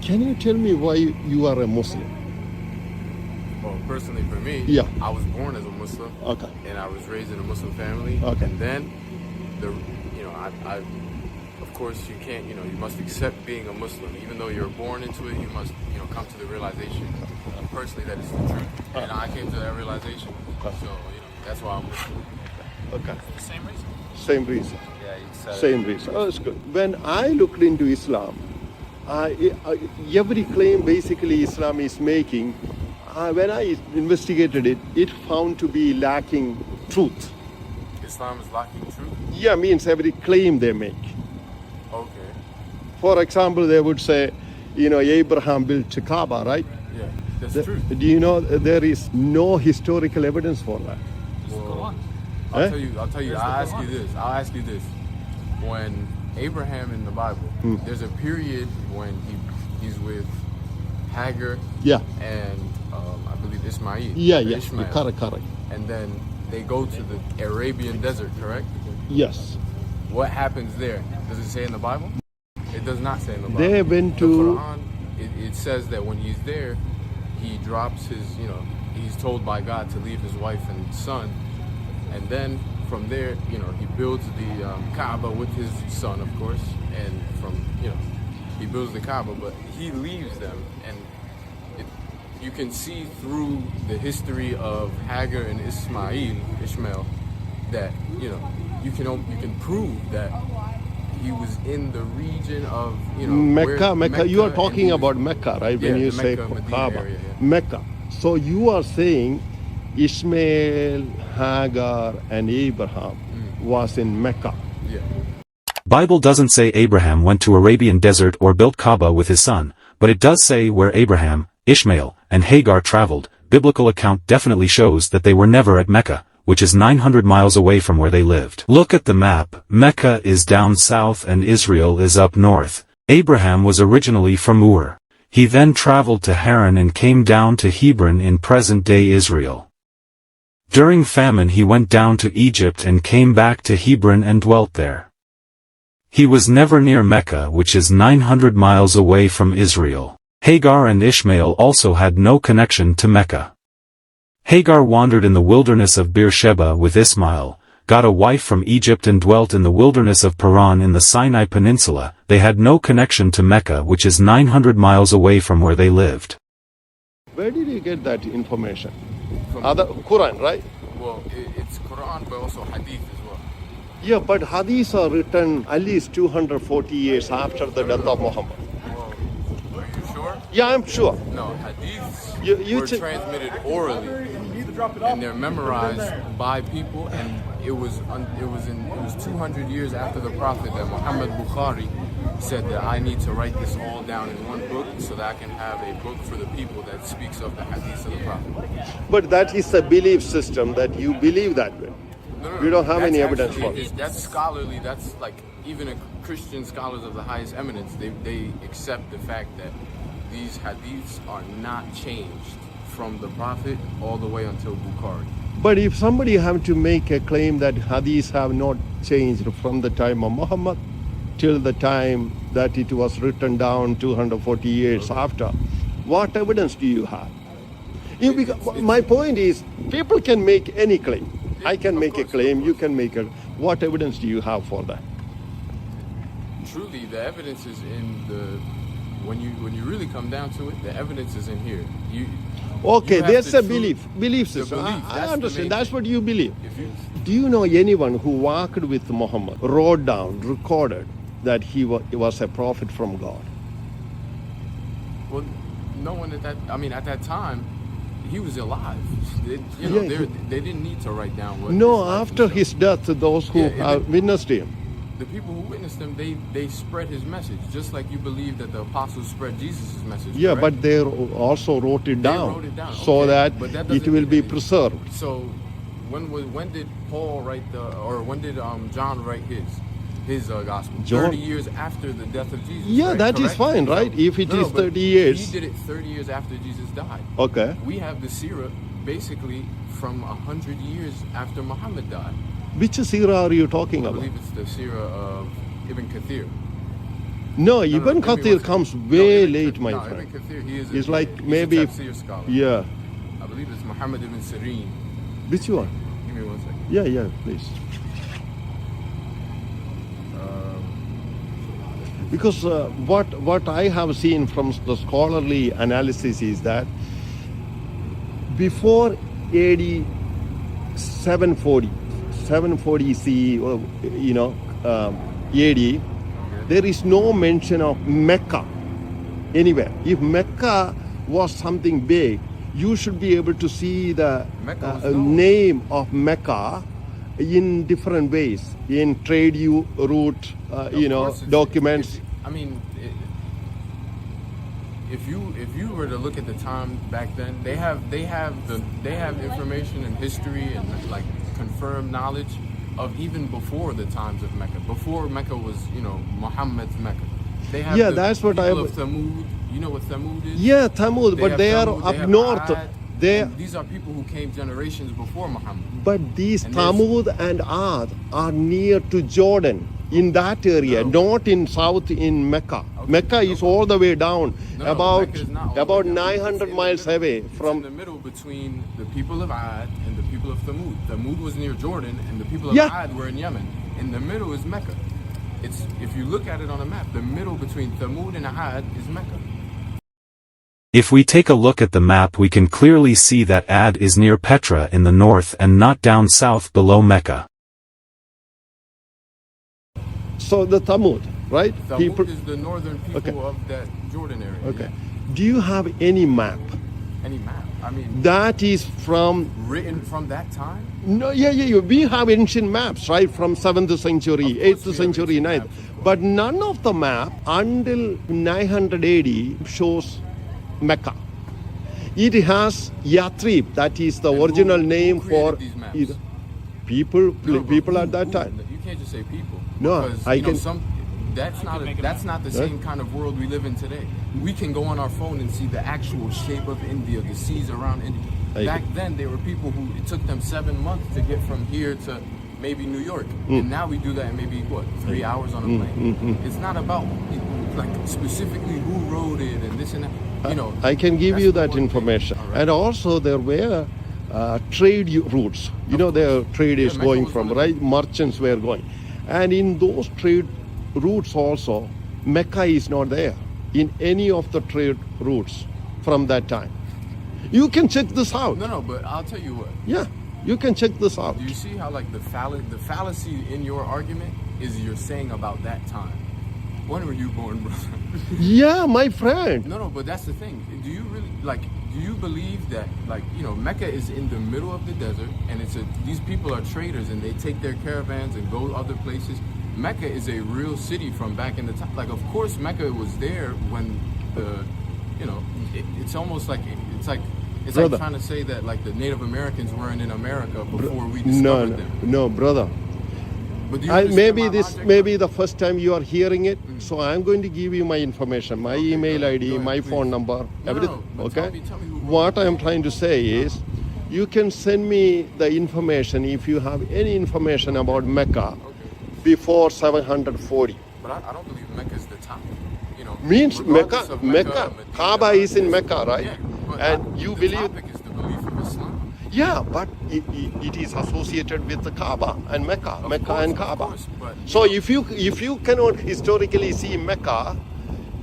Can you tell me why you are a Muslim? Well, personally for me, Yeah. I was born as a Muslim. Okay. And I was raised in a Muslim family. Okay. And then, I of course, you can't, you must accept being a Muslim. Even though you're born into it, you must, come to the realization, personally, that it's the truth. And I came to that realization. So, that's why I'm Muslim. Okay. The same reason? Same reason. Yeah, it's Same reason. Oh, it's good. When I looked into Islam, every claim basically Islam is making, when I investigated it, it found to be lacking truth. Islam is lacking truth? Yeah, means every claim they make. Okay. For example, they would say, Abraham built Kaaba, right? Yeah, that's true. Do you know there is no historical evidence for that? Well, I'll tell you. I'll ask you this. When Abraham in the Bible, there's a period when he's with Hagar Yeah. and I believe Ismail. Yeah, Ishmael. correct. And then they go to the Arabian desert, correct? Yes. What happens there? Does it say in the Bible? It does not say in the Bible. They went to... The Quran, it says that when he's there, he drops his, he's told by God to leave his wife and son. And then from there, he builds the Kaaba with his son, of course. And he builds the Kaaba, but he leaves them. And you can see through the history of Hagar and Ishmael, that, you can prove that he was in the region of, Mecca. You are talking about Mecca, right? Yeah, when you say Mecca, Medina Kaaba. area, yeah. Mecca. So you are saying Ishmael, Hagar, and Abraham was in Mecca. Yeah. Bible doesn't say Abraham went to Arabian desert or built Kaaba with his son, but it does say where Abraham, Ishmael, and Hagar traveled. Biblical account definitely shows that they were never at Mecca, which is 900 miles away from where they lived. Look at the map. Mecca is down south and Israel is up north. Abraham was originally from Ur. He then traveled to Haran and came down to Hebron in present-day Israel. During famine he went down to Egypt and came back to Hebron and dwelt there. He was never near Mecca, which is 900 miles away from Israel. Hagar and Ishmael also had no connection to Mecca. Hagar wandered in the wilderness of Beersheba with Ismail, got a wife from Egypt and dwelt in the wilderness of Paran in the Sinai Peninsula. They had no connection to Mecca, which is 900 miles away from where they lived. Where did you get that information? From Other Quran, right? Well, it's Quran, but also hadith as well. Yeah, but hadiths are written at least 240 years after the death of Muhammad. Well, are you sure? Yeah, I'm sure. No, hadiths You were transmitted orally, and they're memorized by people. And it was 200 years after the Prophet that Muhammad Bukhari said that I need to write this all down in one book so that I can have a book for the people that speaks of the hadiths of the Prophet. But that is a belief system that you believe that way. No, You don't have that's any evidence actually- for it. That's scholarly. That's like even Christian scholars of the highest eminence. They accept the fact that these hadiths are not changed from the Prophet all the way until Bukhari. But if somebody have to make a claim that hadiths have not changed from the time of Muhammad till the time that it was written down 240 years after, what evidence do you have? My point is, people can make any claim. I can make a claim, you can make a... What evidence do you have for that? Truly, the evidence is in the... When you really come down to it, the evidence is in here. Okay, there's a belief The system. belief, I that's the understand. main That's thing. what you believe. If Do you know anyone who walked with Muhammad, wrote down, recorded that he was a prophet from God? well, no one at that time, he was alive. They didn't need to write down what. No, his life after was. his death, those who have witnessed him. The people who witnessed him, they spread his message, just like you believe that the apostles spread Jesus' message. Yeah, correct? but they also wrote it down, wrote it down, so okay, that but that it doesn't will mean be anything. preserved. So, when did Paul write when did John write his gospel? John- 30 years after the death of Jesus. Yeah, right? that is Correct? fine, right? If it is but 30 years. He did it 30 years after Jesus died. Okay. We have the seerah basically from 100 years after Muhammad died. Which seerah are you talking I about? believe it's the seerah of Ibn Kathir. No, Ibn Kathir comes way late, my no, friend. Ibn Kathir, he is He's a, like he's maybe, a tafsir scholar. yeah. I believe it's Muhammad ibn Sirin. Which one? Give me 1 second. Yeah, please. Because what I have seen from the scholarly analysis is that before AD 740 CE, AD, there is no mention of Mecca anywhere. If Mecca was something big, you should be able to see the name of Mecca in different ways, in trade route, documents. I mean, if you were to look at the time back then, they have information and history and like confirmed knowledge of even before the times of Mecca, before Mecca was Muhammad's Mecca. They have that's what I of Thamud. You know what Thamud is? Yeah, Thamud, but they are up north. These are people who came generations before Muhammad. But these Thamud and Ad are near to Jordan, in that area, not in south in Mecca. Okay. Mecca is all the way down, about 900 miles away from. It's in the middle between the people of Ad and the people of Thamud. Thamud was near Jordan, and the people of Ad were in Yemen. In the middle is Mecca. If you look at it on a map, the middle between Thamud and Ad is Mecca. If we take a look at the map, we can clearly see that Ad is near Petra in the north and not down south below Mecca. So the Thamud, right? Thamud is the northern people of that Jordan area. Okay. Yeah. Do you have any map? Any map? I mean, that is written from that time? No, yeah. We have ancient maps, right, from 7th century, 8th century, 9th. But none of the map until 980 shows Mecca. It has Yathrib, that is the original name for these people at that time. You can't just say people. No, because, I can. That's not the same kind of world we live in today. We can go on our phone and see the actual shape of India, the seas around India. Back then, there were people who it took them 7 months to get from here to maybe New York, and now we do that in maybe 3 hours on a plane. It's not about like specifically who wrote it and this and that. I can give you that information, and also there were trade routes. Their trade is going from right. Merchants were going, and in those trade routes also, Mecca is not there in any of the trade routes from that time. You can check this out. No, but I'll tell you what. Yeah, you can check this out. Do you see how like the fallacy in your argument is you're saying about that time? When were you born, brother? Yeah, my friend. No, but that's the thing. Do you really do you believe that Mecca is in the middle of the desert and these people are traders and they take their caravans and go other places? Mecca is a real city from back in the time. Like, of course, Mecca was there when it's almost like it's like trying to say that like the Native Americans weren't in America before we discovered them. No, brother. But maybe the first time you are hearing it. So I'm going to give you my information, my email ID, my phone number, everything. Okay. Tell me what I am trying to say is, you can send me the information if you have any information about Mecca before 740. But I don't believe Mecca is the top. Means Mecca, Kaaba is in Mecca, right? Yeah, and you believe. The topic is the belief of Islam. Yeah, but it is associated with the Kaaba and Mecca, and Kaaba. So if you cannot historically see Mecca,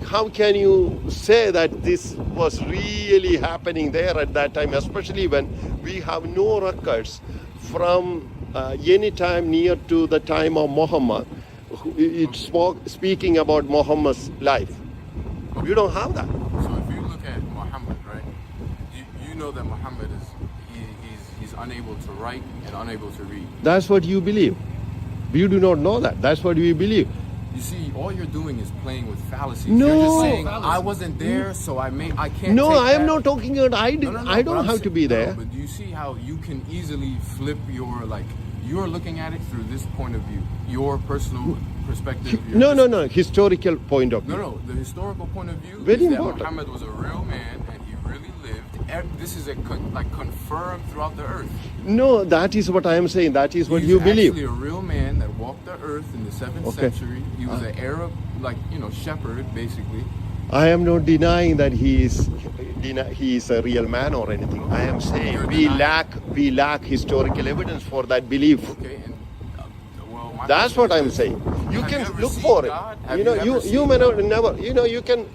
how can you say that this was really happening there at that time, especially when we have no records from any time near to the time of Muhammad? It's speaking about Muhammad's life. We don't have that. So if you look at Muhammad, right, you know that Muhammad he's unable to write and unable to read. That's what you believe. You do not know that. That's what we believe. You see, all you're doing is playing with fallacies. No. You're just saying, I wasn't there, so I can't. No, take I am that. not talking about I don't have to be there. No, but do you see how you can easily flip you're looking at it through this point of view, your personal perspective? No, historical point of view. No, the historical point of view Very is important. that Muhammad was a real man and he really lived this is confirmed throughout the earth. No, that is what I am saying. That is what He's you believe. actually a real man that walked the earth in the 7th century. He was an Arab, shepherd, basically. I am not denying that he is a real man or anything. I am saying You're we denying- lack historical evidence for that belief. Okay, and my That's question what I'm is, saying. You have can you ever look seen for God? it. Have You know, ever you seen may God? not never. You know, you can.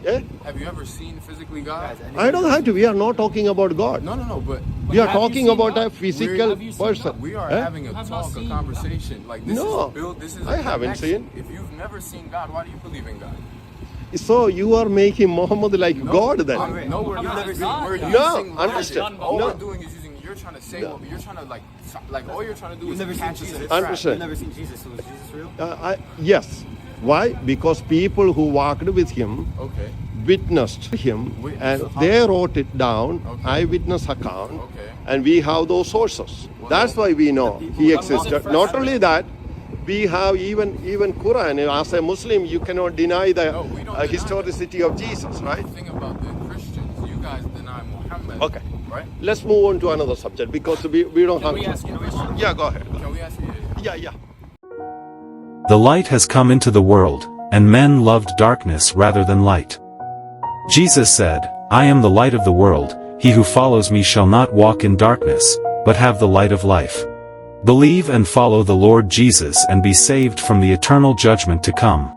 Have you ever seen physically God? I don't have to. We are not talking about God. No, but We are have you talking seen about God? a physical Have you seen person. we are Eh? having a Have not talk, a seen conversation. Like this No, is built. This is a I haven't connection. seen. If you've never seen God, why do you believe in God? So you are making Muhammad like God then? No, we're I've not. never seen We're God. No, using understand. logic. All No. we're doing is using. You're trying to say. No. You're trying to all you're trying to do You've is never seen catch us in Jesus. a trap. Understand. You've never seen Jesus, so is Jesus real? Yes. Why? Because people who walked with him Okay. witnessed him, Witnessed. and they wrote it down, Okay. eyewitness account, Okay. and we have those sources. Well, That's why we know people he who was existed. first Not ever. only that, we have even Quran. As a Muslim, you cannot deny the No, we don't deny historicity of Jesus, right? The thing about the Christians, you guys deny Muhammad. Okay. Right? Let's move on to another subject because we don't Can we have. ask you a question? Yeah, go ahead. Can we ask you? Yeah. The light has come into the world, and men loved darkness rather than light. Jesus said, I am the light of the world, he who follows me shall not walk in darkness, but have the light of life. Believe and follow the Lord Jesus and be saved from the eternal judgment to come.